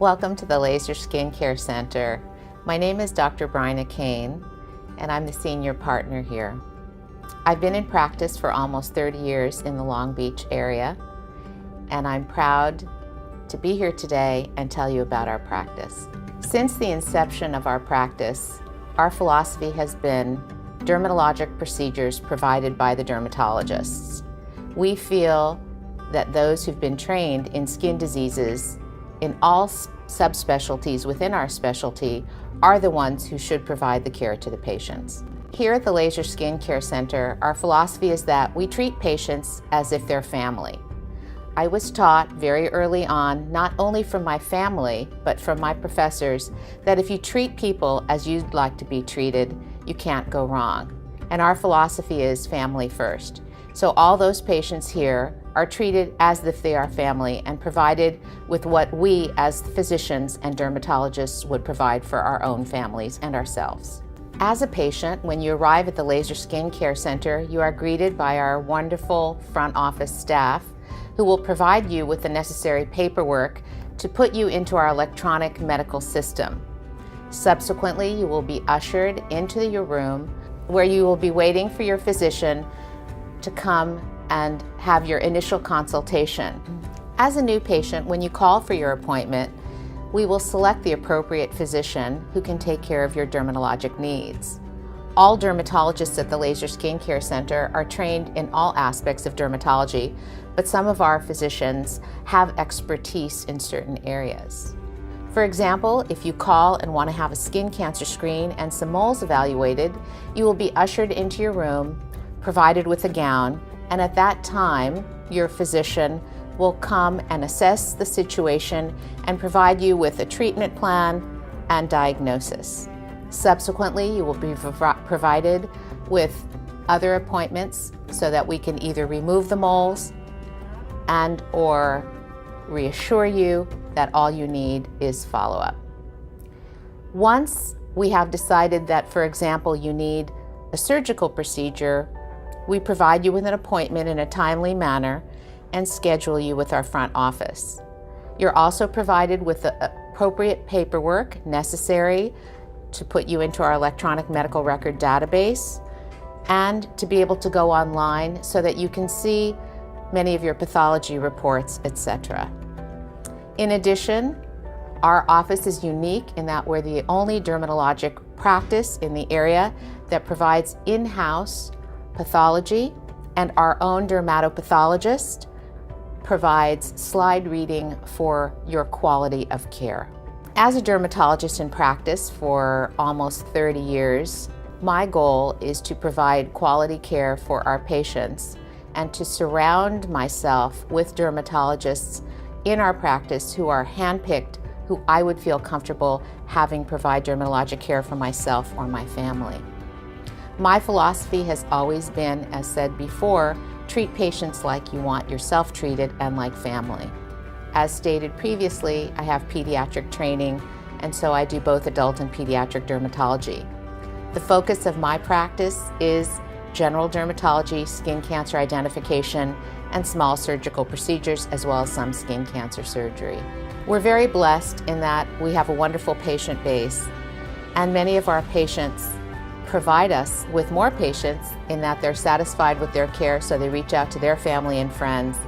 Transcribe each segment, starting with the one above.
Welcome to the Laser Skincare Center. My name is Dr. Bryna Kane, and I'm the senior partner here. I've been in practice for almost 30 years in the Long Beach area, and I'm proud to be here today and tell you about our practice. Since the inception of our practice, our philosophy has been dermatologic procedures provided by the dermatologists. We feel that those who've been trained in skin diseases in all subspecialties within our specialty are the ones who should provide the care to the patients. Here at the Laser Skincare Center, our philosophy is that we treat patients as if they're family. I was taught very early on, not only from my family, but from my professors, that if you treat people as you'd like to be treated, you can't go wrong. And our philosophy is family first. So all those patients here are treated as if they are family and provided with what we as physicians and dermatologists would provide for our own families and ourselves. As a patient, when you arrive at the Laser Skincare Center, you are greeted by our wonderful front office staff who will provide you with the necessary paperwork to put you into our electronic medical system. Subsequently, you will be ushered into your room where you will be waiting for your physician to come and have your initial consultation. As a new patient, when you call for your appointment, we will select the appropriate physician who can take care of your dermatologic needs. All dermatologists at the Laser Skincare Center are trained in all aspects of dermatology, but some of our physicians have expertise in certain areas. For example, if you call and want to have a skin cancer screen and some moles evaluated, you will be ushered into your room, provided with a gown, and at that time, your physician will come and assess the situation and provide you with a treatment plan and diagnosis. Subsequently, you will be provided with other appointments so that we can either remove the moles and or reassure you that all you need is follow-up. Once we have decided that, for example, you need a surgical procedure, we provide you with an appointment in a timely manner and schedule you with our front office. You're also provided with the appropriate paperwork necessary to put you into our electronic medical record database and to be able to go online so that you can see many of your pathology reports, etc. In addition, our office is unique in that we're the only dermatologic practice in the area that provides in-house pathology, and our own dermatopathologist provides slide reading for your quality of care. As a dermatologist in practice for almost 30 years, my goal is to provide quality care for our patients and to surround myself with dermatologists in our practice who are handpicked, who I would feel comfortable having provide dermatologic care for myself or my family. My philosophy has always been, as said before, treat patients like you want yourself treated and like family. As stated previously, I have pediatric training, and so I do both adult and pediatric dermatology. The focus of my practice is general dermatology, skin cancer identification, and small surgical procedures, as well as some skin cancer surgery. We're very blessed in that we have a wonderful patient base, and many of our patients provide us with more patients in that they're satisfied with their care, so they reach out to their family and friends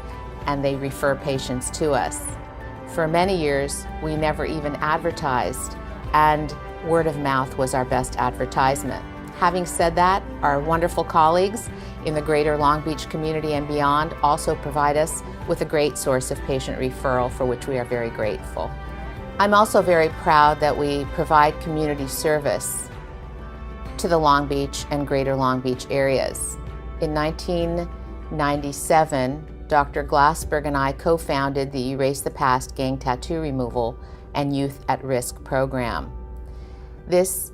and they refer patients to us. For many years, we never even advertised, and word of mouth was our best advertisement. Having said that, our wonderful colleagues in the greater Long Beach community and beyond also provide us with a great source of patient referral, for which we are very grateful. I'm also very proud that we provide community service to the Long Beach and greater Long Beach areas. In 1997, Dr. Glassberg and I co-founded the Erase the Past Gang Tattoo Removal and Youth at Risk program. This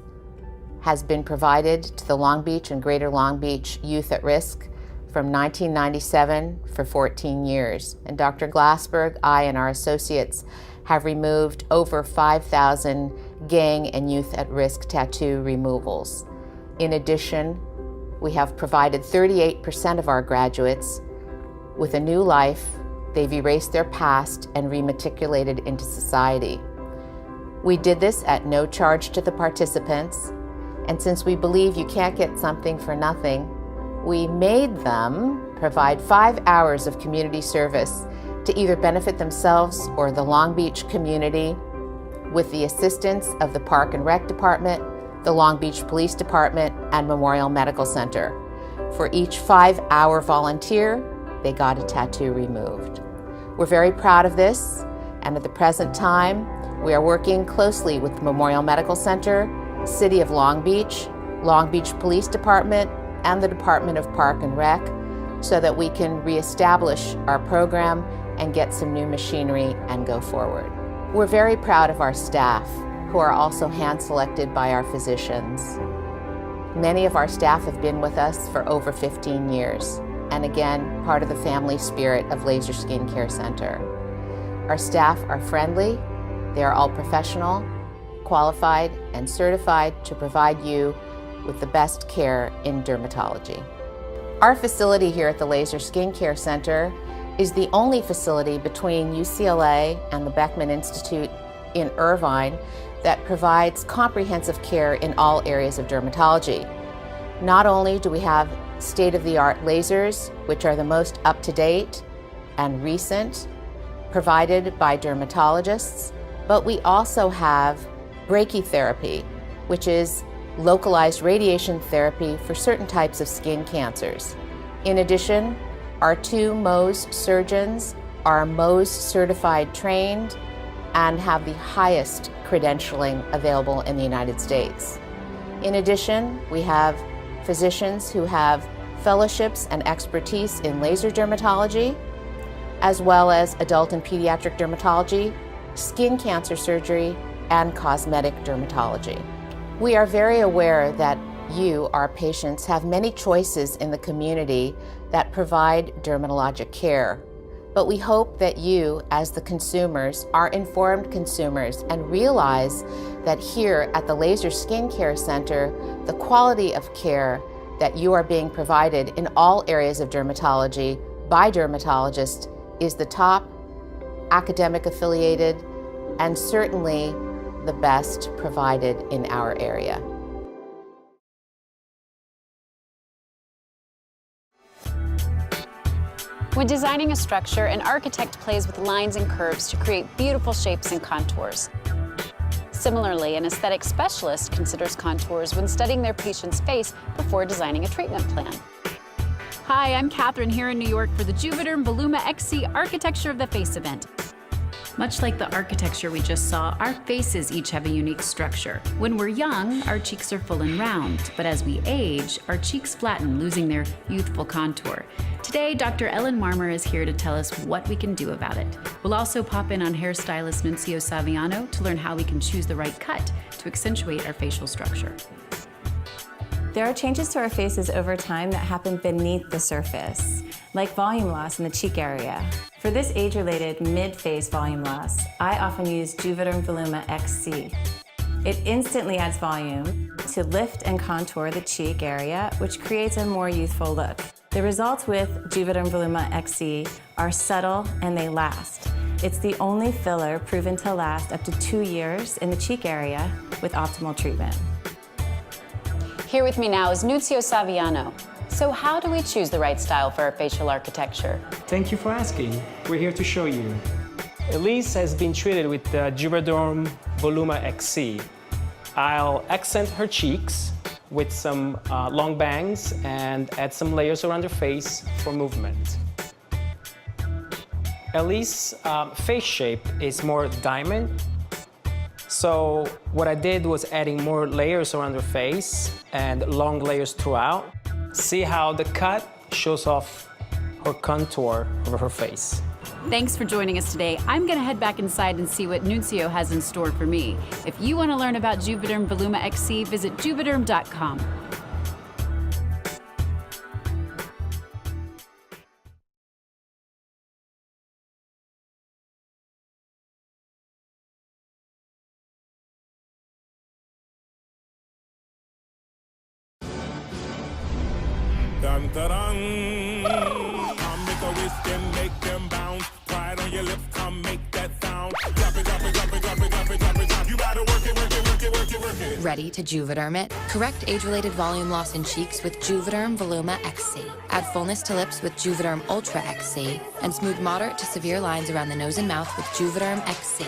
has been provided to the Long Beach and greater Long Beach youth at risk from 1997 for 14 years. And Dr. Glassberg, I, and our associates have removed over 5,000 gang and youth at risk tattoo removals. In addition, we have provided 38% of our graduates with a new life. They've erased their past and rematriculated into society. We did this at no charge to the participants, and since we believe you can't get something for nothing, we made them provide 5 hours of community service to either benefit themselves or the Long Beach community with the assistance of the Park and Rec Department, the Long Beach Police Department, and Memorial Medical Center. For each 5-hour volunteer, they got a tattoo removed. We're very proud of this, and at the present time, we are working closely with the Memorial Medical Center, City of Long Beach Police Department, and the Department of Park and Rec so that we can reestablish our program and get some new machinery and go forward. We're very proud of our staff, who are also hand-selected by our physicians. Many of our staff have been with us for over 15 years, and again, part of the family spirit of Laser Skin Care Center. Our staff are friendly, they are all professional, qualified, and certified to provide you with the best care in dermatology. Our facility here at the Laser Skin Care Center is the only facility between UCLA and the Beckman Institute in Irvine that provides comprehensive care in all areas of dermatology. Not only do we have state-of-the-art lasers, which are the most up-to-date and recent, provided by dermatologists, but we also have brachytherapy, which is localized radiation therapy for certain types of skin cancers. In addition, our 2 Mohs surgeons are Mohs certified trained and have the highest credentialing available in the United States. In addition, we have physicians who have fellowships and expertise in laser dermatology, as well as adult and pediatric dermatology, skin cancer surgery, and cosmetic dermatology. We are very aware that you, our patients, have many choices in the community that provide dermatologic care. But we hope that you, as the consumers, are informed consumers and realize that here at the Laser Skin Care Center, the quality of care that you are being provided in all areas of dermatology by dermatologists is the top, academic affiliated, and certainly the best provided in our area. When designing a structure, an architect plays with lines and curves to create beautiful shapes and contours. Similarly, an aesthetic specialist considers contours when studying their patient's face before designing a treatment plan. Hi, I'm Catherine here in New York for the Juvederm Voluma XC Architecture of the Face event. Much like the architecture we just saw, our faces each have a unique structure. When we're young, our cheeks are full and round, but as we age, our cheeks flatten, losing their youthful contour. Today, Dr. Ellen Marmer is here to tell us what we can do about it. We'll also pop in on hairstylist Nunzio Saviano to learn how we can choose the right cut to accentuate our facial structure. There are changes to our faces over time that happen beneath the surface, like volume loss in the cheek area. For this age-related mid-face volume loss, I often use Juvederm Voluma XC. It instantly adds volume to lift and contour the cheek area, which creates a more youthful look. The results with Juvederm Voluma XC are subtle and they last. It's the only filler proven to last up to 2 years in the cheek area with optimal treatment. Here with me now is Nunzio Saviano. So how do we choose the right style for our facial architecture? Thank you for asking. We're here to show you. Elise has been treated with the Juvederm Voluma XC. I'll accent her cheeks with some long bangs and add some layers around her face for movement. Elise's face shape is more diamond. So what I did was adding more layers around her face and long layers throughout. See how the cut shows off her contour over her face. Thanks for joining us today. I'm gonna head back inside and see what Nunzio has in store for me. If you wanna learn about Juvederm Voluma XC, visit juvederm.com. Dun, dun, dun. Come make a wish, then make them bounce. Pride on your lips, come make that sound. Drop it, drop it, drop it, drop it, drop it, drop it, drop. You gotta Ready to Juvederm it? Correct age-related volume loss in cheeks with Juvederm Voluma XC. Add fullness to lips with Juvederm Ultra XC. And smooth moderate to severe lines around the nose and mouth with Juvederm XC.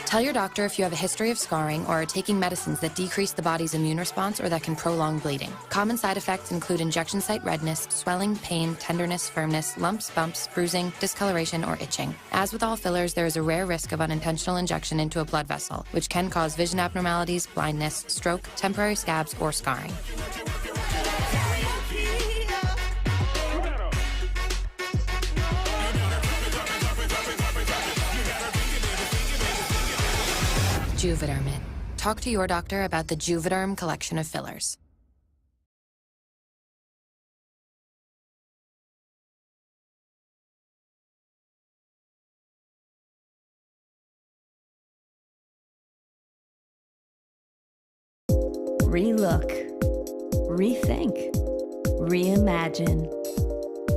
Tell your doctor if you have a history of scarring or are taking medicines that decrease the body's immune response or that can prolong bleeding. Common side effects include injection site redness, swelling, pain, tenderness, firmness, lumps, bumps, bruising, discoloration, or itching. As with all fillers, there is a rare risk of unintentional injection into a blood vessel, which can cause vision abnormalities, blindness, stroke, temporary scabs, or scarring. Juvederm it. Talk to your doctor about the Juvederm collection of fillers. Relook, rethink, reimagine.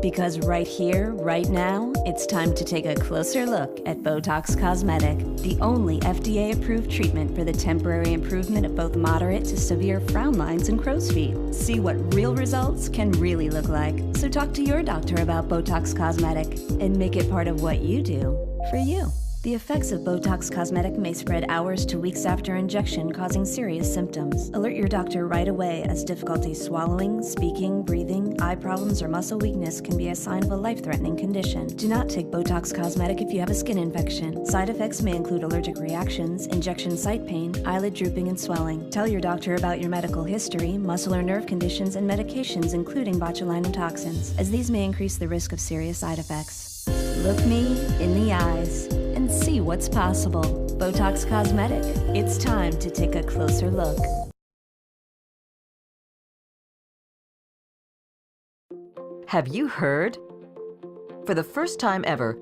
Because right here, right now, it's time to take a closer look at Botox Cosmetic, the only FDA-approved treatment for the temporary improvement of both moderate to severe frown lines and crow's feet. See what real results can really look like. So talk to your doctor about Botox Cosmetic and make it part of what you do for you. The effects of Botox Cosmetic may spread hours to weeks after injection, causing serious symptoms. Alert your doctor right away, as difficulty swallowing, speaking, breathing, eye problems, or muscle weakness can be a sign of a life-threatening condition. Do not take Botox Cosmetic if you have a skin infection. Side effects may include allergic reactions, injection site pain, eyelid drooping, and swelling. Tell your doctor about your medical history, muscle or nerve conditions, and medications, including botulinum toxins, as these may increase the risk of serious side effects. Look me in the eyes and see what's possible. Botox Cosmetic. It's time to take a closer look. Have you heard? For the first time ever,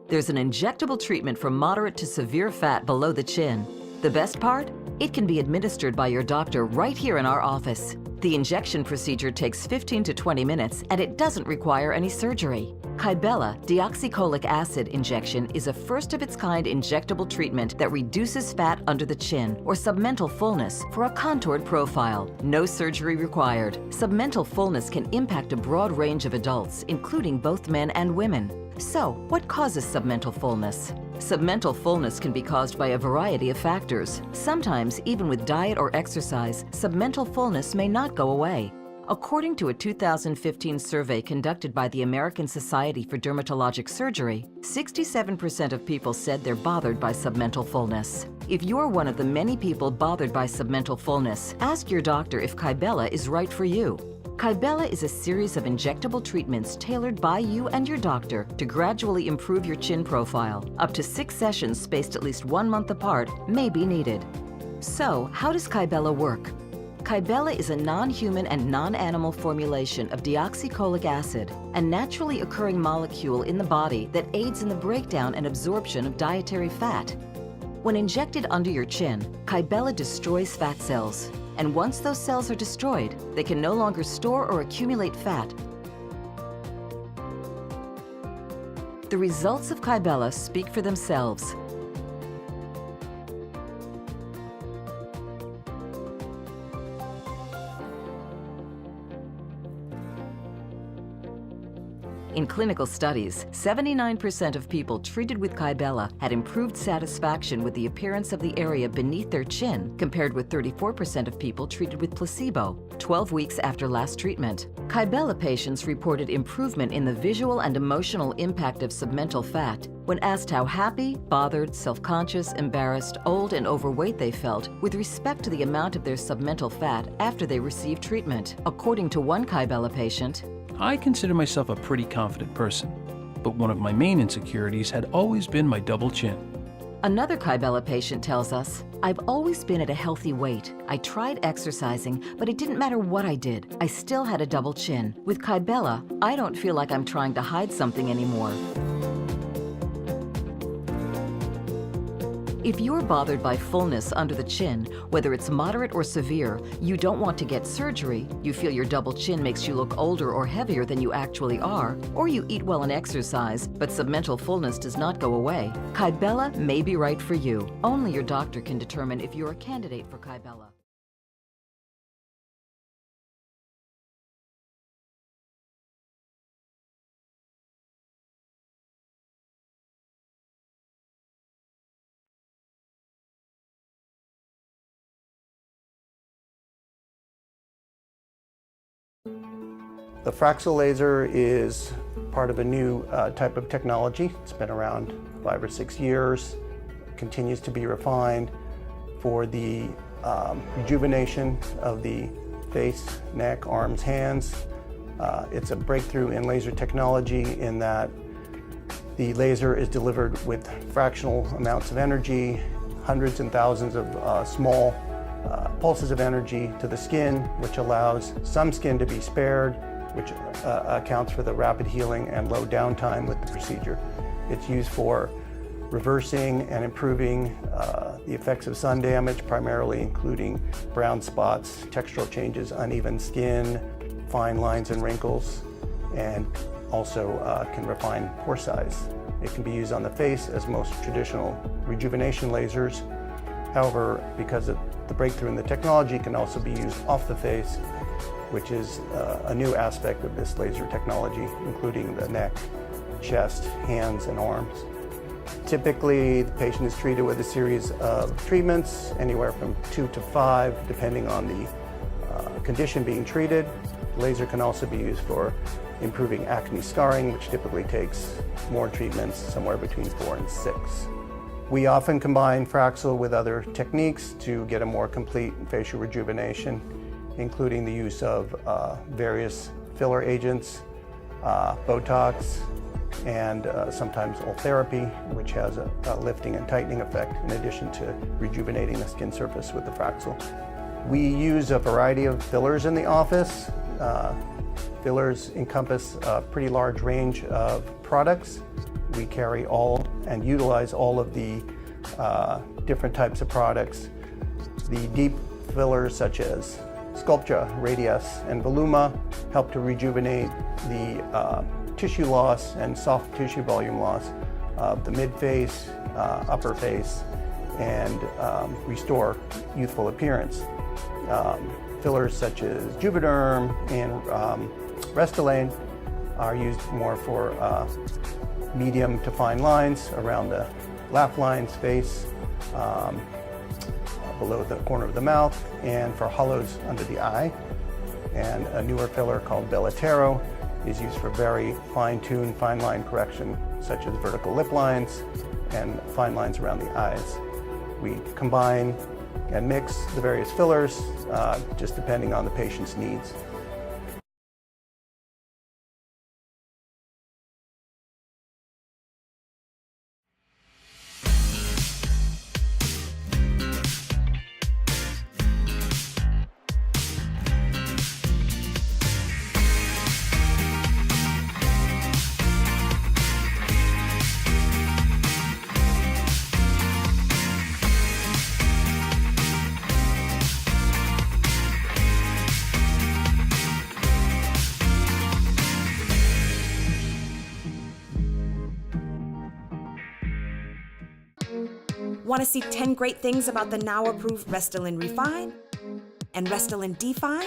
there's an injectable treatment for moderate to severe fat below the chin. The best part? It can be administered by your doctor right here in our office. The injection procedure takes 15 to 20 minutes, and it doesn't require any surgery. Kybella deoxycholic acid injection is a first-of-its-kind injectable treatment that reduces fat under the chin or submental fullness for a contoured profile. No surgery required. Submental fullness can impact a broad range of adults, including both men and women. So, what causes submental fullness? Submental fullness can be caused by a variety of factors. Sometimes, even with diet or exercise, submental fullness may not go away. According to a 2015 survey conducted by the American Society for Dermatologic Surgery, 67% of people said they're bothered by submental fullness. If you're one of the many people bothered by submental fullness, ask your doctor if Kybella is right for you. Kybella is a series of injectable treatments tailored by you and your doctor to gradually improve your chin profile. Up to 6 sessions spaced at least 1 month apart may be needed. So, how does Kybella work? Kybella is a non-human and non-animal formulation of deoxycholic acid, a naturally occurring molecule in the body that aids in the breakdown and absorption of dietary fat. When injected under your chin, Kybella destroys fat cells. And once those cells are destroyed, they can no longer store or accumulate fat. The results of Kybella speak for themselves. In clinical studies, 79% of people treated with Kybella had improved satisfaction with the appearance of the area beneath their chin, compared with 34% of people treated with placebo, 12 weeks after last treatment. Kybella patients reported improvement in the visual and emotional impact of submental fat when asked how happy, bothered, self-conscious, embarrassed, old, and overweight they felt with respect to the amount of their submental fat after they received treatment. According to one Kybella patient, I consider myself a pretty confident person, but one of my main insecurities had always been my double chin. Another Kybella patient tells us, I've always been at a healthy weight. I tried exercising, but it didn't matter what I did. I still had a double chin. With Kybella, I don't feel like I'm trying to hide something anymore. If you're bothered by fullness under the chin, whether it's moderate or severe, you don't want to get surgery, you feel your double chin makes you look older or heavier than you actually are, or you eat well and exercise, but submental fullness does not go away, Kybella may be right for you. Only your doctor can determine if you're a candidate for Kybella. The Fraxel laser is part of a new type of technology. It's been around 5 or 6 years, continues to be refined for the rejuvenation of the face, neck, arms, hands. It's a breakthrough in laser technology in that the laser is delivered with fractional amounts of energy, hundreds and thousands of small pulses of energy to the skin, which allows some skin to be spared, which accounts for the rapid healing and low downtime with the procedure. It's used for reversing and improving the effects of sun damage, primarily including brown spots, textural changes, uneven skin, fine lines and wrinkles, and also can refine pore size. It can be used on the face as most traditional rejuvenation lasers. However, because of the breakthrough in the technology, it can also be used off the face, which is a new aspect of this laser technology, including the neck, chest, hands, and arms. Typically, the patient is treated with a series of treatments, anywhere from 2 to 5, depending on the condition being treated. Laser can also be used for improving acne scarring, which typically takes more treatments, somewhere between 4 and 6. We often combine Fraxel with other techniques to get a more complete facial rejuvenation, including the use of various filler agents, Botox, and sometimes ultherapy, which has a lifting and tightening effect in addition to rejuvenating the skin surface with the Fraxel. We use a variety of fillers in the office. Fillers encompass a pretty large range of products. We carry all and utilize all of the different types of products. The deep fillers such as Sculptra, Radius, and Voluma help to rejuvenate the tissue loss and soft tissue volume loss of the mid-face, upper face, and restore youthful appearance. Fillers such as Juvederm and Restylane are used more for medium to fine lines around the laugh lines, face, below the corner of the mouth, and for hollows under the eye. And a newer filler called Bellatero is used for very fine-tuned fine line correction, such as vertical lip lines and fine lines around the eyes. We combine and mix the various fillers just depending on the patient's needs. Want to see 10 great things about the now approved Restylane Refine and Restylane Define?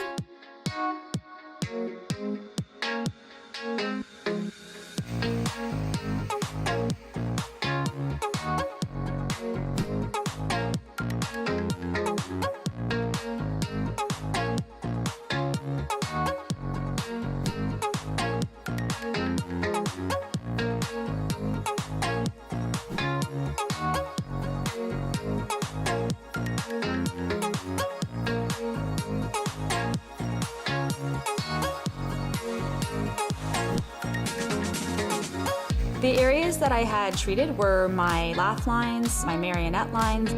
The areas that I had treated were my laugh lines, my marionette lines.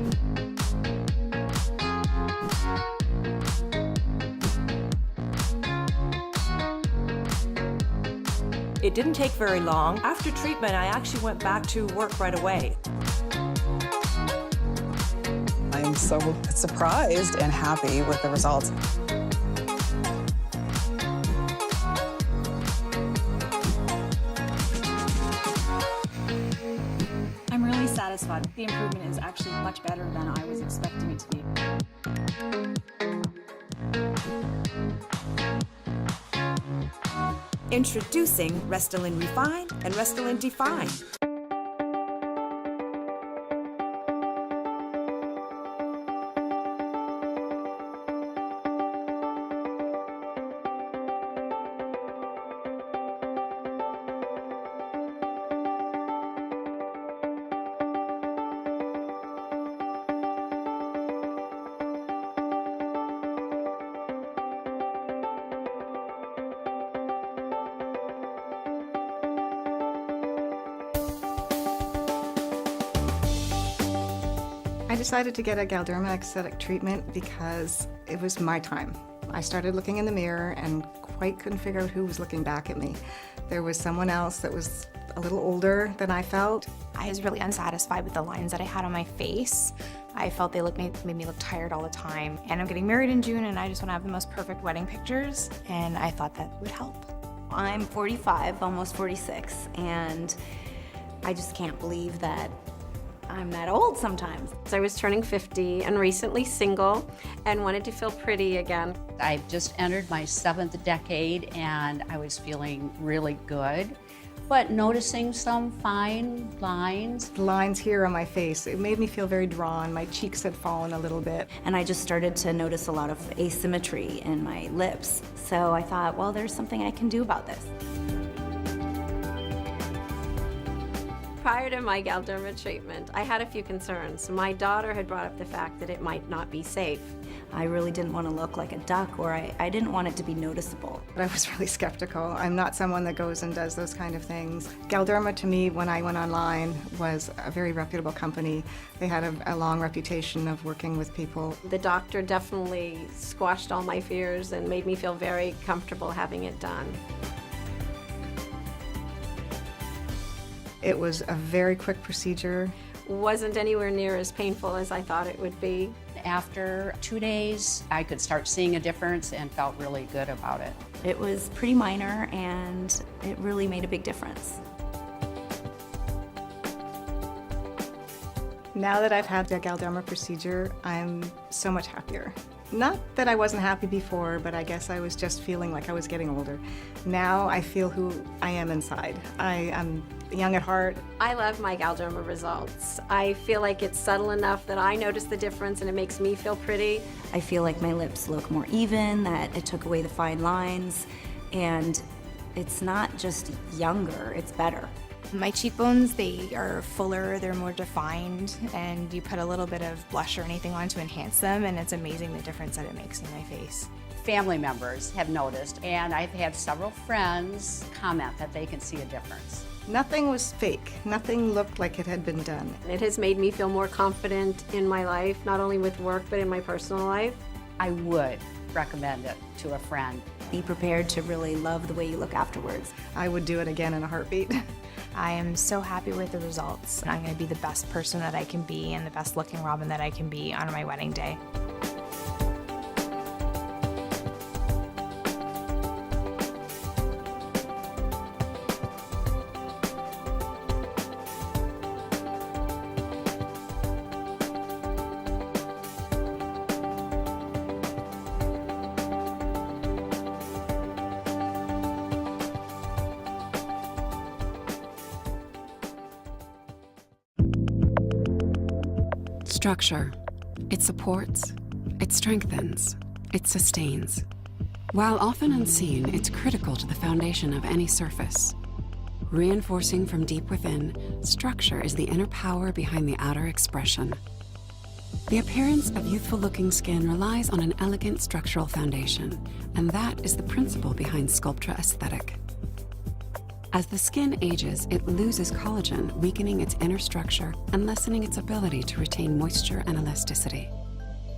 It didn't take very long. After treatment, I actually went back to work right away. I'm so surprised and happy with the results. I'm really satisfied. The improvement is actually much better than I was expecting it to be. Introducing Restylane Refine and Restylane Define. decided to get a Galderma aesthetic treatment because it was my time. I started looking in the mirror and quite couldn't figure out who was looking back at me. There was someone else that was a little older than I felt. I was really unsatisfied with the lines that I had on my face. I felt they made me look tired all the time. And I'm getting married in June and I just want to have the most perfect wedding pictures, and I thought that would help. I'm 45, almost 46, and I just can't believe that I'm that old sometimes. I was turning 50 and recently single and wanted to feel pretty again. I've just entered my 7th decade and I was feeling really good, but noticing some fine lines. The lines here on my face, it made me feel very drawn. My cheeks had fallen a little bit. And I just started to notice a lot of asymmetry in my lips. So I thought, well, there's something I can do about this. Prior to my Galderma treatment, I had a few concerns. My daughter had brought up the fact that it might not be safe. I really didn't want to look like a duck, or I didn't want it to be noticeable. But I was really skeptical. I'm not someone that goes and does those kind of things. Galderma, to me, when I went online, was a very reputable company. They had a long reputation of working with people. The doctor definitely squashed all my fears and made me feel very comfortable having it done. It was a very quick procedure. Wasn't anywhere near as painful as I thought it would be. After 2 days, I could start seeing a difference and felt really good about it. It was pretty minor and it really made a big difference. Now that I've had the Galderma procedure, I'm so much happier. Not that I wasn't happy before, but I guess I was just feeling like I was getting older. Now I feel who I am inside. I'm young at heart. I love my Galderma results. I feel like it's subtle enough that I notice the difference and it makes me feel pretty. I feel like my lips look more even, that it took away the fine lines, and it's not just younger, it's better. My cheekbones, they are fuller, they're more defined, and you put a little bit of blush or anything on to enhance them, and it's amazing the difference that it makes in my face. Family members have noticed, and I've had several friends comment that they can see a difference. Nothing was fake. Nothing looked like it had been done. It has made me feel more confident in my life, not only with work, but in my personal life. I would recommend it to a friend. Be prepared to really love the way you look afterwards. I would do it again in a heartbeat. I am so happy with the results. I'm going to be the best person that I can be and the best looking Robin that I can be on my wedding day. Structure. It supports, it strengthens, it sustains. While often unseen, it's critical to the foundation of any surface. Reinforcing from deep within, structure is the inner power behind the outer expression. The appearance of youthful-looking skin relies on an elegant structural foundation, and that is the principle behind Sculptra aesthetic. As the skin ages, it loses collagen, weakening its inner structure and lessening its ability to retain moisture and elasticity.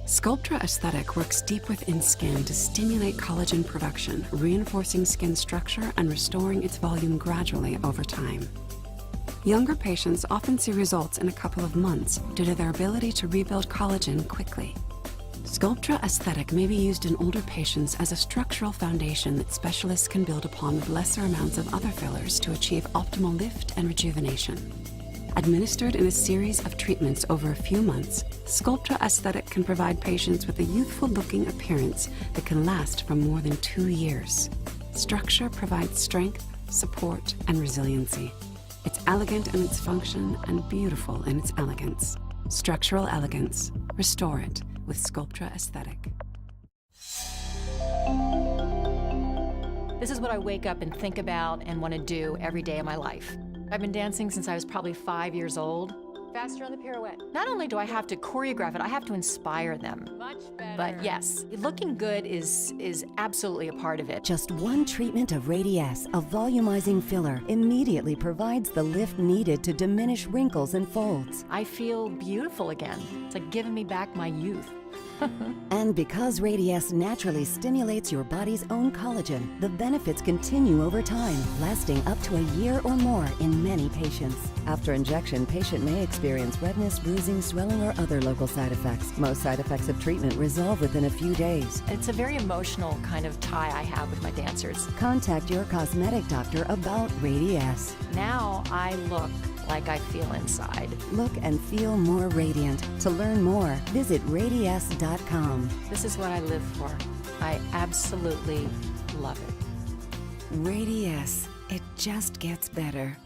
Sculptra aesthetic works deep within skin to stimulate collagen production, reinforcing skin structure and restoring its volume gradually over time. Younger patients often see results in a couple of months due to their ability to rebuild collagen quickly. Sculptra aesthetic may be used in older patients as a structural foundation that specialists can build upon with lesser amounts of other fillers to achieve optimal lift and rejuvenation. Administered in a series of treatments over a few months, Sculptra aesthetic can provide patients with a youthful-looking appearance that can last for more than 2 years. Structure provides strength, support, and resiliency. It's elegant in its function and beautiful in its elegance. Structural elegance. Restore it with Sculptra aesthetic. This is what I wake up and think about and want to do every day of my life. I've been dancing since I was probably 5 years old. Faster on the pirouette. Not only do I have to choreograph it, I have to inspire them. Much better. But yes, looking good is absolutely a part of it. Just one treatment of Radiesse, a volumizing filler, immediately provides the lift needed to diminish wrinkles and folds. I feel beautiful again. It's like giving me back my youth. And because Radiesse naturally stimulates your body's own collagen, the benefits continue over time, lasting up to a year or more in many patients. After injection, patient may experience redness, bruising, swelling, or other local side effects. Most side effects of treatment resolve within a few days. It's a very emotional kind of tie I have with my dancers. Contact your cosmetic doctor about Radiesse. Now I look like I feel inside. Look and feel more radiant. To learn more, visit Radiesse.com. This is what I live for. I absolutely love it. Radiesse. It just gets better.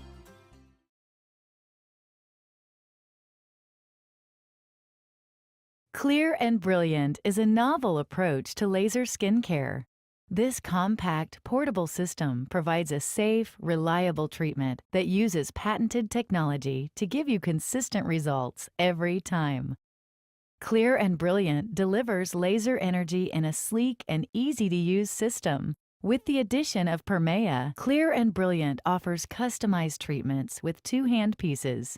Clear and Brilliant is a novel approach to laser skincare. This compact, portable system provides a safe, reliable treatment that uses patented technology to give you consistent results every time. Clear and Brilliant delivers laser energy in a sleek and easy-to-use system. With the addition of Permea, Clear and Brilliant offers customized treatments with 2 handpieces,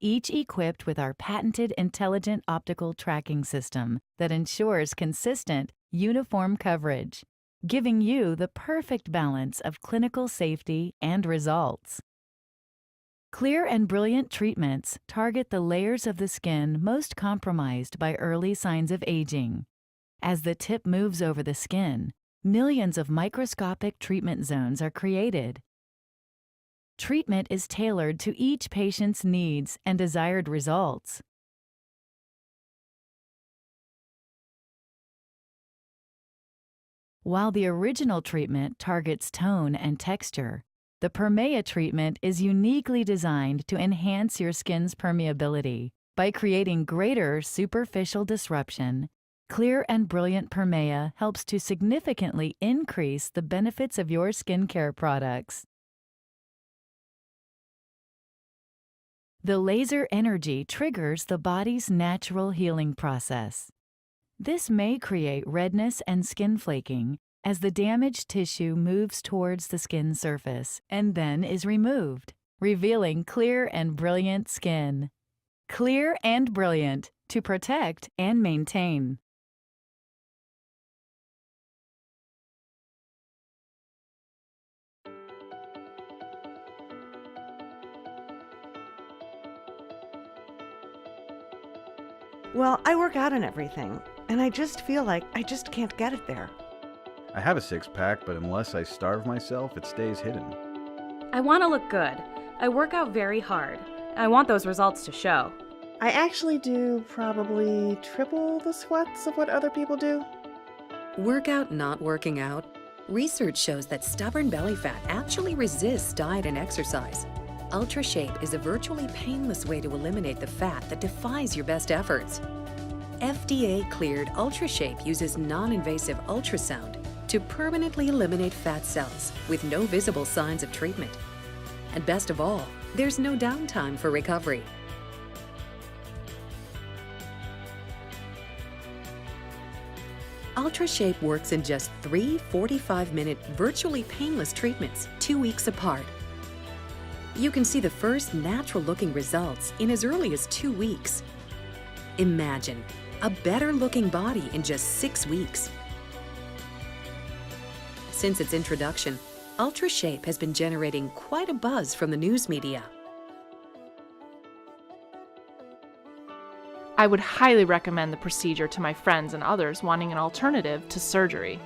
each equipped with our patented intelligent optical tracking system that ensures consistent, uniform coverage, giving you the perfect balance of clinical safety and results. Clear and Brilliant treatments target the layers of the skin most compromised by early signs of aging. As the tip moves over the skin, millions of microscopic treatment zones are created. Treatment is tailored to each patient's needs and desired results. While the original treatment targets tone and texture, the Permea treatment is uniquely designed to enhance your skin's permeability by creating greater superficial disruption. Clear and Brilliant Permea helps to significantly increase the benefits of your skincare products. The laser energy triggers the body's natural healing process. This may create redness and skin flaking as the damaged tissue moves towards the skin surface and then is removed, revealing clear and brilliant skin. Clear and Brilliant to protect and maintain. Well, I work out and everything, and I just feel like I just can't get it there. I have a six-pack, but unless I starve myself, it stays hidden. I want to look good. I work out very hard. I want those results to show. I actually do probably triple the squats of what other people do. Work out not working out? Research shows that stubborn belly fat actually resists diet and exercise. UltraShape is a virtually painless way to eliminate the fat that defies your best efforts. FDA-cleared UltraShape uses non-invasive ultrasound to permanently eliminate fat cells with no visible signs of treatment. And best of all, there's no downtime for recovery. UltraShape works in just 3 45-minute virtually painless treatments 2 weeks apart. You can see the first natural-looking results in as early as 2 weeks. Imagine a better-looking body in just 6 weeks. Since its introduction, UltraShape has been generating quite a buzz from the news media. I would highly recommend the procedure to my friends and others wanting an alternative to surgery.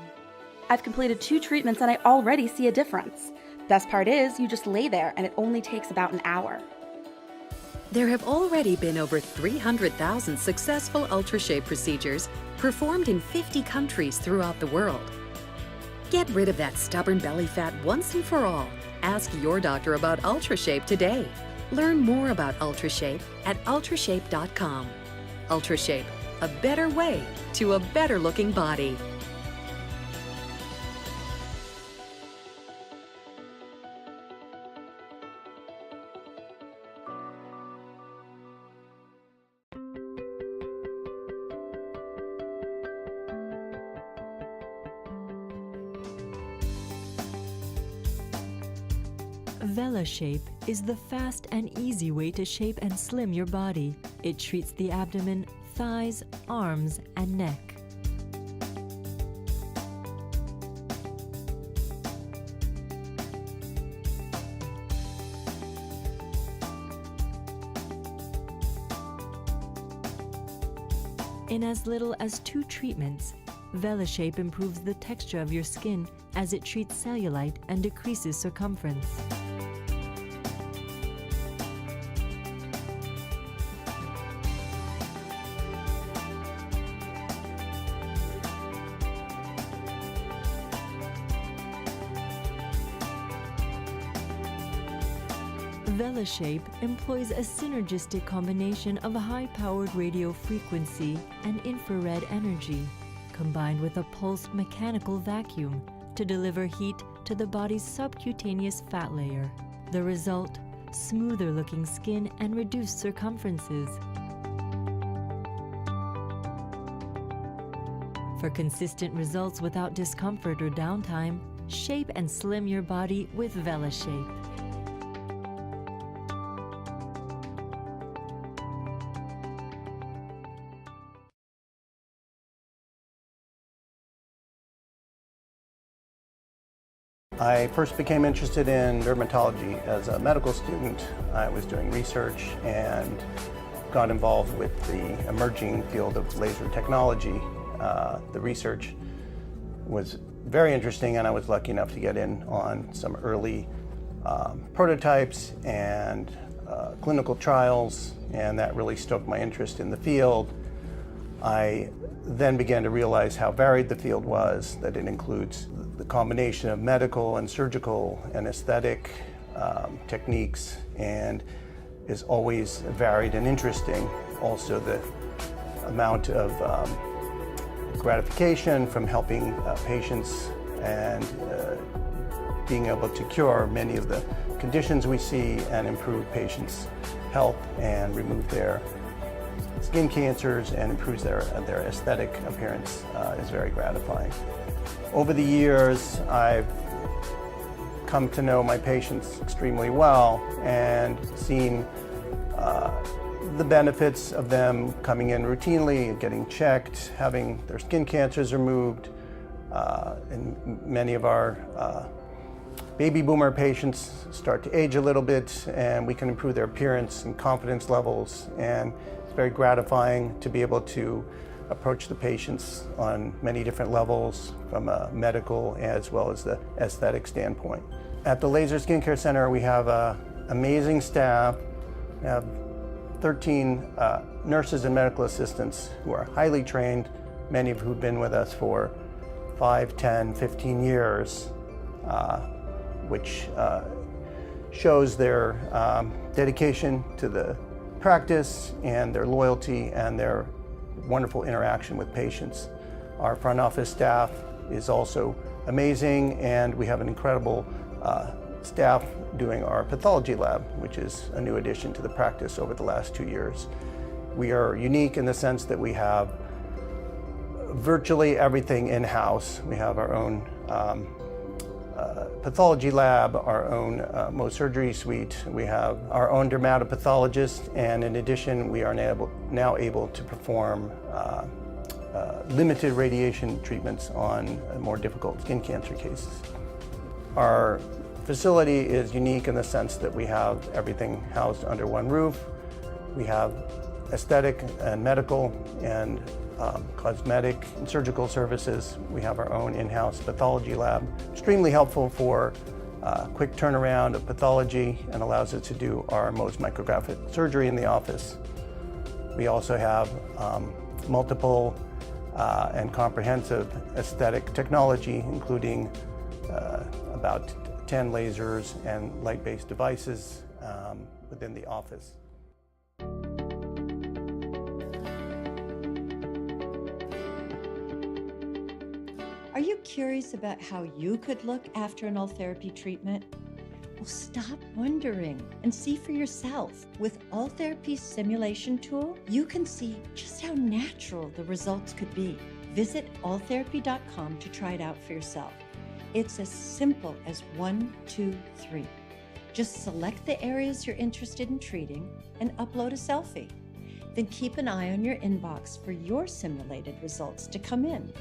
I've completed 2 treatments and I already see a difference. Best part is, you just lay there and it only takes about an hour. There have already been over 300,000 successful UltraShape procedures performed in 50 countries throughout the world. Get rid of that stubborn belly fat once and for all. Ask your doctor about UltraShape today. Learn more about UltraShape at ultrashape.com. UltraShape, a better way to a better looking body. VelaShape is the fast and easy way to shape and slim your body. It treats the abdomen, thighs, arms, and neck. In as little as 2 treatments, VelaShape improves the texture of your skin as it treats cellulite and decreases circumference. VelaShape employs a synergistic combination of high-powered radio frequency and infrared energy, combined with a pulsed mechanical vacuum to deliver heat to the body's subcutaneous fat layer. The result? Smoother-looking skin and reduced circumferences. For consistent results without discomfort or downtime, shape and slim your body with VelaShape. I first became interested in dermatology as a medical student. I was doing research and got involved with the emerging field of laser technology. The research was very interesting, and I was lucky enough to get in on some early prototypes and clinical trials, and that really stoked my interest in the field. I then began to realize how varied the field was, that it includes the combination of medical and surgical and aesthetic techniques, and is always varied and interesting. Also, the amount of gratification from helping patients and being able to cure many of the conditions we see and improve patients' health and remove their skin cancers and improves their aesthetic appearance is very gratifying. Over the years, I've come to know my patients extremely well and seen the benefits of them coming in routinely and getting checked, having their skin cancers removed. And many of our baby boomer patients start to age a little bit, and we can improve their appearance and confidence levels. And it's very gratifying to be able to approach the patients on many different levels, from a medical as well as the aesthetic standpoint. At the Laser Skincare Center, we have an amazing staff. We have 13 nurses and medical assistants who are highly trained, many of who have been with us for 5, 10, 15 years, which shows their dedication to the practice and their loyalty and their wonderful interaction with patients. Our front office staff is also amazing, and we have an incredible staff doing our pathology lab, which is a new addition to the practice over the last 2 years. We are unique in the sense that we have virtually everything in-house. We have our own pathology lab, our own Mohs surgery suite. We have our own dermatopathologist, and in addition, we are now able to perform limited radiation treatments on more difficult skin cancer cases. Our facility is unique in the sense that we have everything housed under one roof. We have aesthetic and medical and cosmetic and surgical services. We have our own in-house pathology lab. Extremely helpful for quick turnaround of pathology and allows us to do our Mohs micrographic surgery in the office. We also have multiple and comprehensive aesthetic technology, including about 10 lasers and light-based devices within the office. Are you curious about how you could look after an Ultherapy treatment? Well, stop wondering and see for yourself. With Ultherapy's simulation tool, you can see just how natural the results could be. Visit alltherapy.com to try it out for yourself. It's as simple as 1, 2, 3. Just select the areas you're interested in treating and upload a selfie. Then keep an eye on your inbox for your simulated results to come in.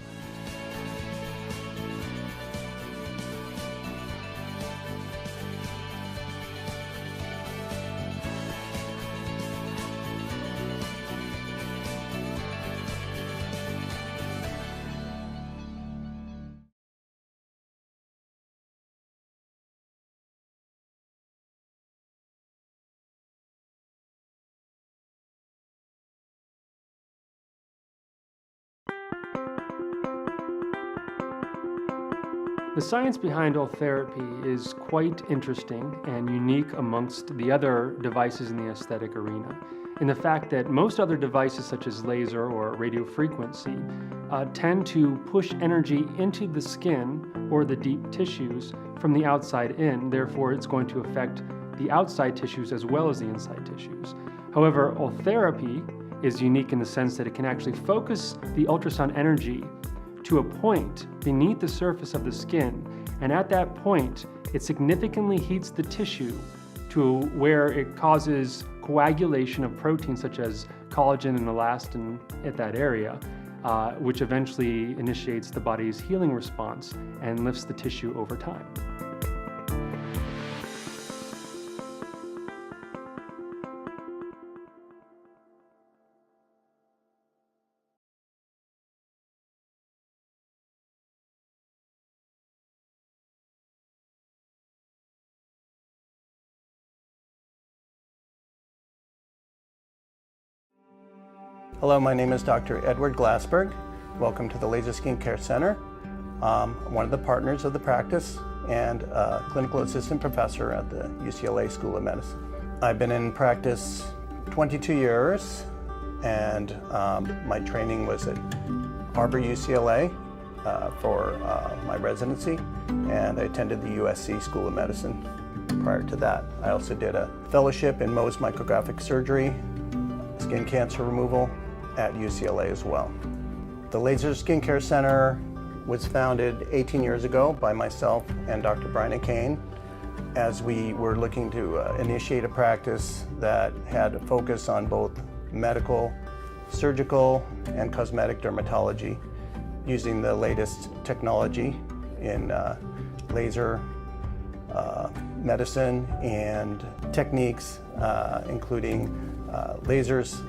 The science behind Ultherapy is quite interesting and unique amongst the other devices in the aesthetic arena, in the fact that most other devices such as laser or radiofrequency tend to push energy into the skin or the deep tissues from the outside in. Therefore, it's going to affect the outside tissues as well as the inside tissues. However, Ultherapy is unique in the sense that it can actually focus the ultrasound energy to a point beneath the surface of the skin, and at that point it significantly heats the tissue to where it causes coagulation of proteins such as collagen and elastin at that area, which eventually initiates the body's healing response and lifts the tissue over time. Hello, my name is Dr. Edward Glassberg. Welcome to the Laser Skin Care Center. I'm one of the partners of the practice and a clinical assistant professor at the UCLA School of Medicine. I've been in practice 22 years, and my training was at Harbor UCLA for my residency, and I attended the USC School of Medicine prior to that. I also did a fellowship in Mohs micrographic surgery, skin cancer removal, at UCLA as well. The Laser Skin Care Center was founded 18 years ago by myself and Dr. Brian Kane, as we were looking to initiate a practice that had a focus on both medical, surgical, and cosmetic dermatology, using the latest technology in laser medicine and techniques, including lasers,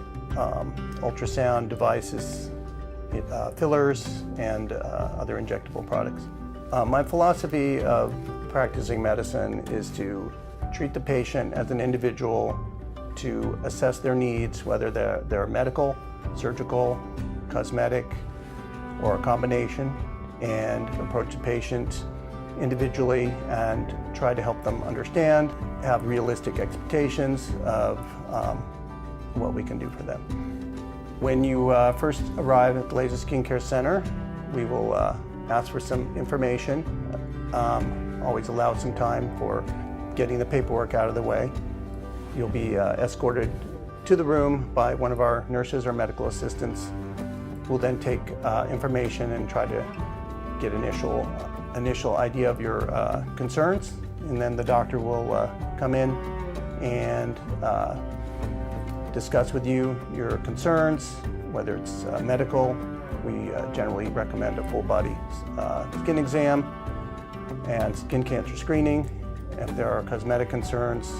ultrasound devices, fillers, and other injectable products. My philosophy of practicing medicine is to treat the patient as an individual, to assess their needs, whether they're medical, surgical, cosmetic, or a combination, and approach the patient individually and try to help them understand, have realistic expectations of what we can do for them. When you first arrive at the Laser Skin Care Center, we will ask for some information, always allow some time for getting the paperwork out of the way. You'll be escorted to the room by one of our nurses or medical assistants. We'll then take information and try to get initial idea of your concerns, and then the doctor will come in and discuss with you your concerns, whether it's medical. We generally recommend a full body skin exam and skin cancer screening. If there are cosmetic concerns,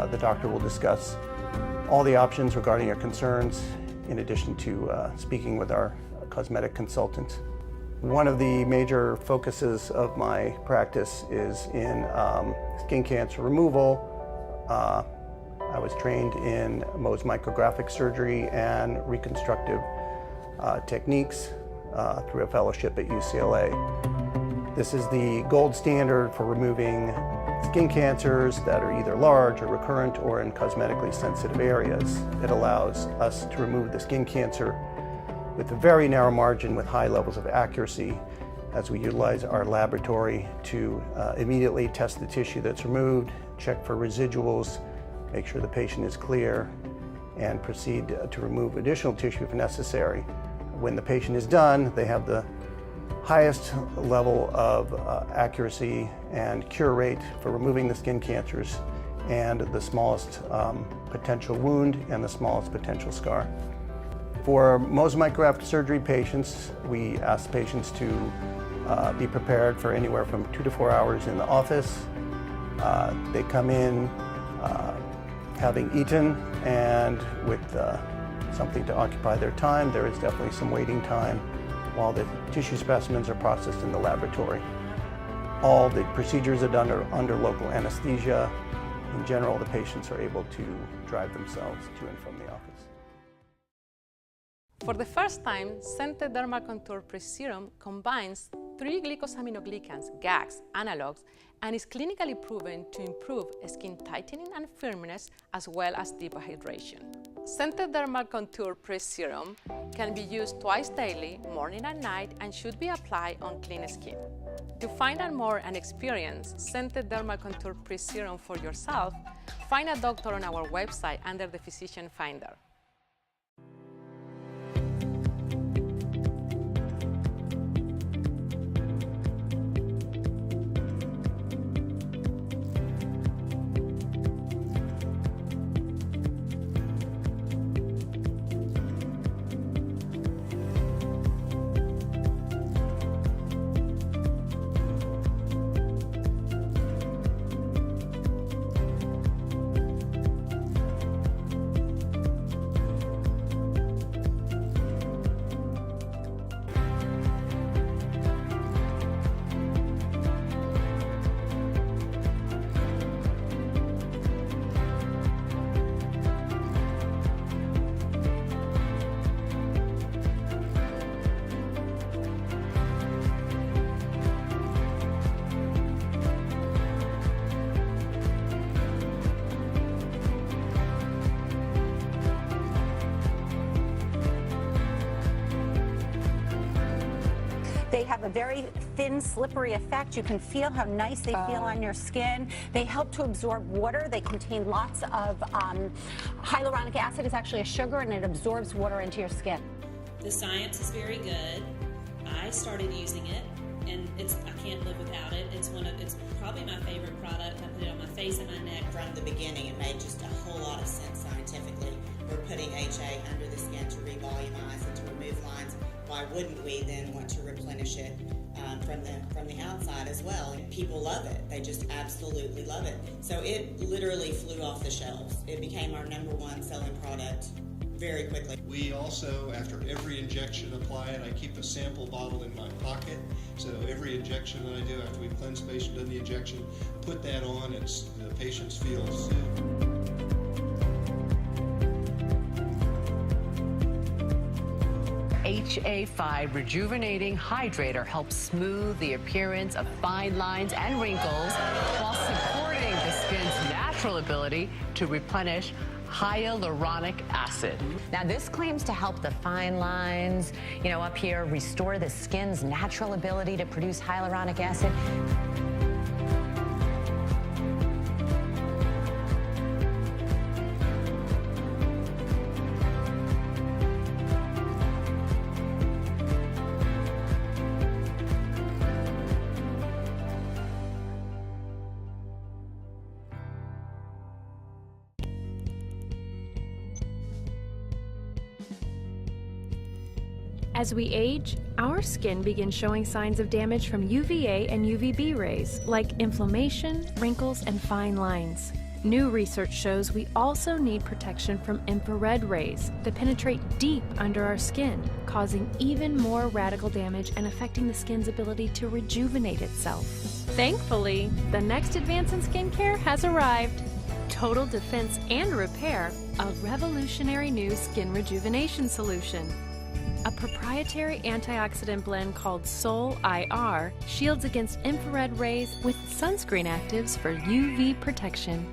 the doctor will discuss all the options regarding your concerns, in addition to speaking with our cosmetic consultant. One of the major focuses of my practice is in skin cancer removal. I was trained in Mohs micrographic surgery and reconstructive techniques through a fellowship at UCLA. This is the gold standard for removing skin cancers that are either large or recurrent or in cosmetically sensitive areas. It allows us to remove the skin cancer with a very narrow margin with high levels of accuracy, as we utilize our laboratory to immediately test the tissue that's removed, check for residuals, make sure the patient is clear, and proceed to remove additional tissue if necessary. When the patient is done, they have the highest level of accuracy and cure rate for removing the skin cancers and the smallest potential wound and the smallest potential scar. For most micrograft surgery patients, we ask patients to be prepared for anywhere from 2 to 4 hours in the office. They come in having eaten and with something to occupy their time. There is definitely some waiting time while the tissue specimens are processed in the laboratory. All the procedures are done under local anesthesia. In general, the patients are able to drive themselves to and from the office. For the first time, Scented Dermal Contour Pre-Serum combines 3 glycosaminoglycans, GAGs, analogs, and is clinically proven to improve skin tightening and firmness as well as deep hydration. Scented Dermal Contour Pre-Serum can be used twice daily, morning and night, and should be applied on clean skin. To find out more and experience Scented Dermal Contour Pre-Serum for yourself, find a doctor on our website under the Physician Finder. They have a very thin, slippery effect. You can feel how nice they feel on your skin. They help to absorb water. They contain lots of hyaluronic acid. Is actually a sugar, and it absorbs water into your skin. The science is very good. I started using it, and I can't live without it. It's probably my favorite product. I put it on my face and my neck. From the beginning, it made just a whole lot of sense scientifically. We're putting HA under the skin to revolumize and to remove lines. Why wouldn't we then want to replenish it from the outside as well? And people love it. They just absolutely love it. So it literally flew off the shelves. It became our #1 selling product very quickly. We also, after every injection, apply it. I keep a sample bottle in my pocket. So every injection that I do, after we cleanse the patient, done the injection, put that on, and the patients feel soothed. HA5 Rejuvenating Hydrator helps smooth the appearance of fine lines and wrinkles while supporting the skin's natural ability to replenish hyaluronic acid. Now this claims to help the fine lines, up here, restore the skin's natural ability to produce hyaluronic acid. As we age, our skin begins showing signs of damage from UVA and UVB rays, like inflammation, wrinkles, and fine lines. New research shows we also need protection from infrared rays that penetrate deep under our skin, causing even more radical damage and affecting the skin's ability to rejuvenate itself. Thankfully, the next advance in skincare has arrived. Total Defense and Repair, a revolutionary new skin rejuvenation solution. A proprietary antioxidant blend called Sol IR shields against infrared rays with sunscreen actives for UV protection.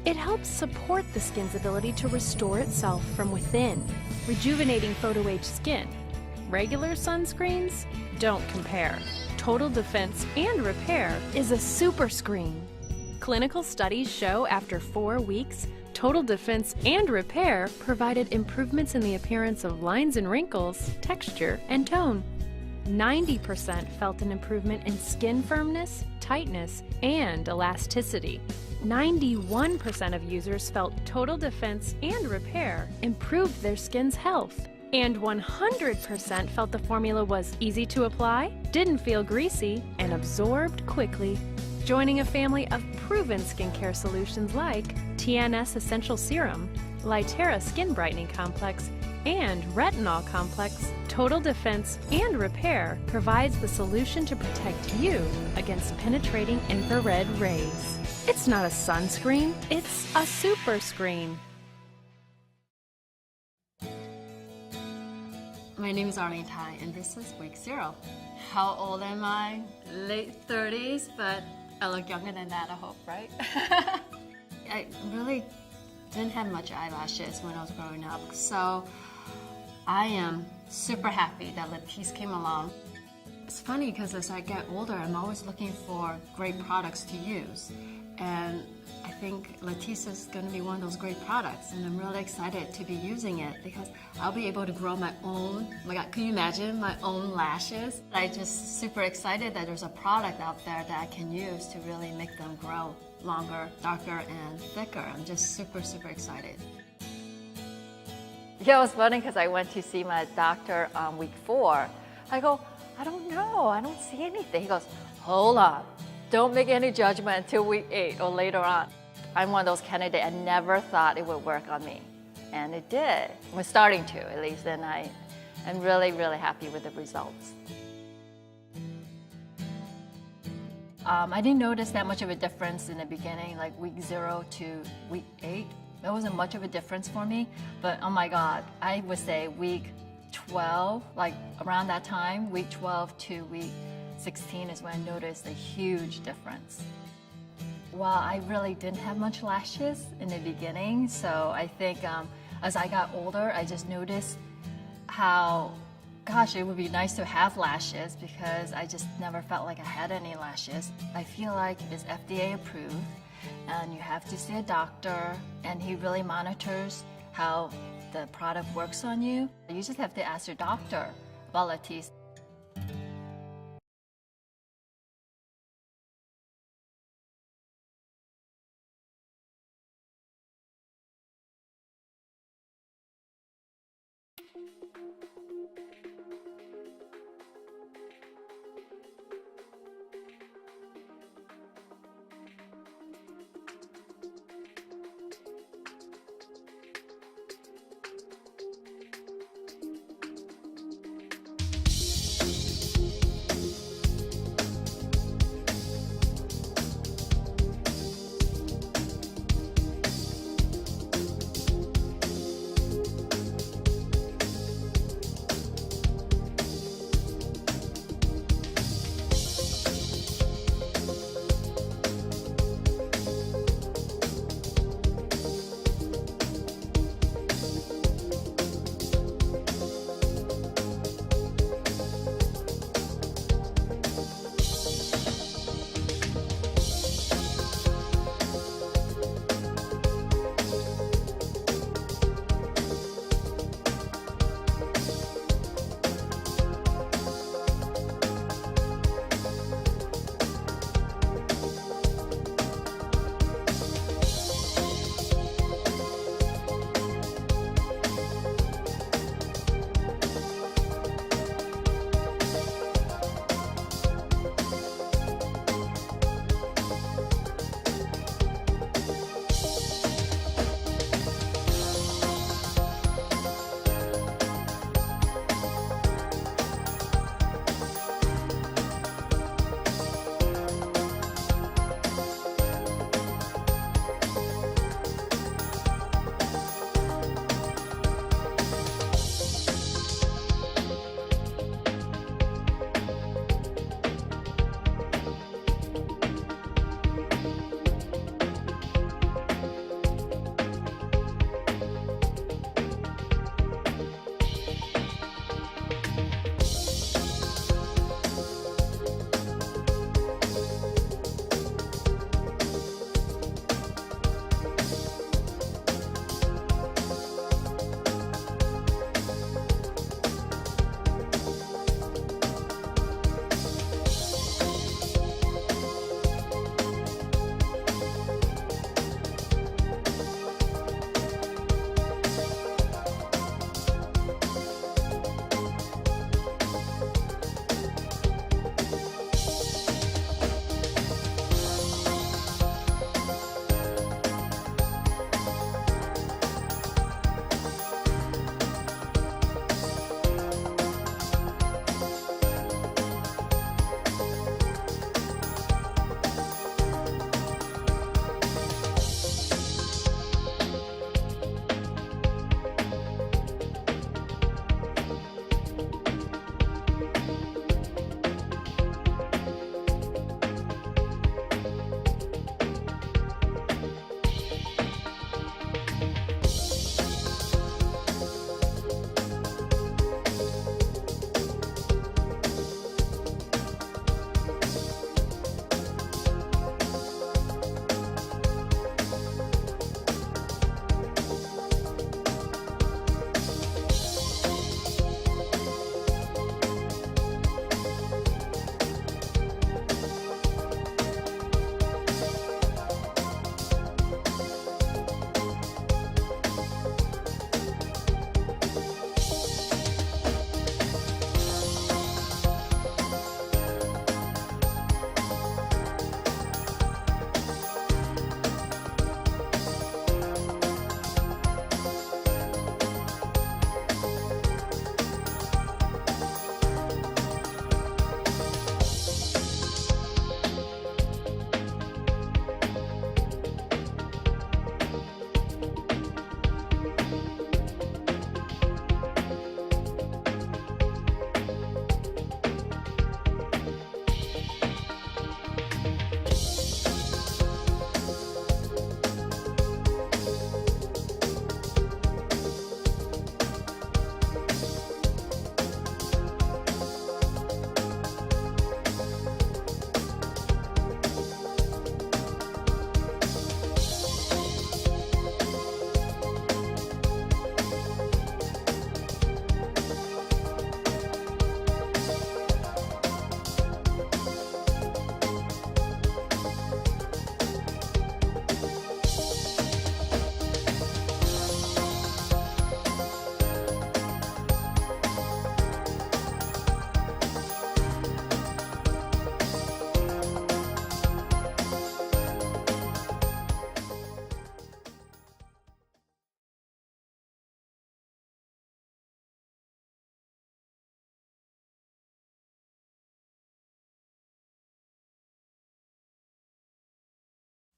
It helps support the skin's ability to restore itself from within, rejuvenating photo-age skin. Regular sunscreens don't compare. Total Defense and Repair is a super screen. Clinical studies show after 4 weeks, Total Defense and Repair provided improvements in the appearance of lines and wrinkles, texture, and tone. 90% felt an improvement in skin firmness, tightness, and elasticity. 91% of users felt total defense and repair improved their skin's health. And 100% felt the formula was easy to apply, didn't feel greasy, and absorbed quickly. Joining a family of proven skincare solutions like TNS Essential Serum, Lytera Skin Brightening Complex, and Retinol Complex, Total Defense and Repair provides the solution to protect you against penetrating infrared rays. It's not a sunscreen, it's a super screen. My name is Arlene Tai, and this is week 0. How old am I? Late 30s, but I look younger than that, I hope, right? I really didn't have much eyelashes when I was growing up, so I am super happy that Latisse came along. It's funny because as I get older, I'm always looking for great products to use, and I think Latisse is going to be one of those great products, and I'm really excited to be using it because I'll be able to grow my own, oh my God, can you imagine my own lashes? I'm just super excited that there's a product out there that I can use to really make them grow longer, darker, and thicker. I'm just super, super excited. Yeah, it was funny because I went to see my doctor on week 4. I go, I don't know, I don't see anything. He goes, hold on, don't make any judgment until week 8 or later on. I'm one of those candidates, I never thought it would work on me. And it did. We're starting to, at least, and I am really, really happy with the results. I didn't notice that much of a difference in the beginning, like week 0 to week 8. There wasn't much of a difference for me, but oh my God, I would say week 12, like around that time, week 12 to week 16 is when I noticed a huge difference. Well, I really didn't have much lashes in the beginning, so I think as I got older, I just noticed how, gosh, it would be nice to have lashes because I just never felt like I had any lashes. I feel like it's FDA approved, and you have to see a doctor, and he really monitors how the product works on you. You just have to ask your doctor about Latisse.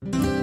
you.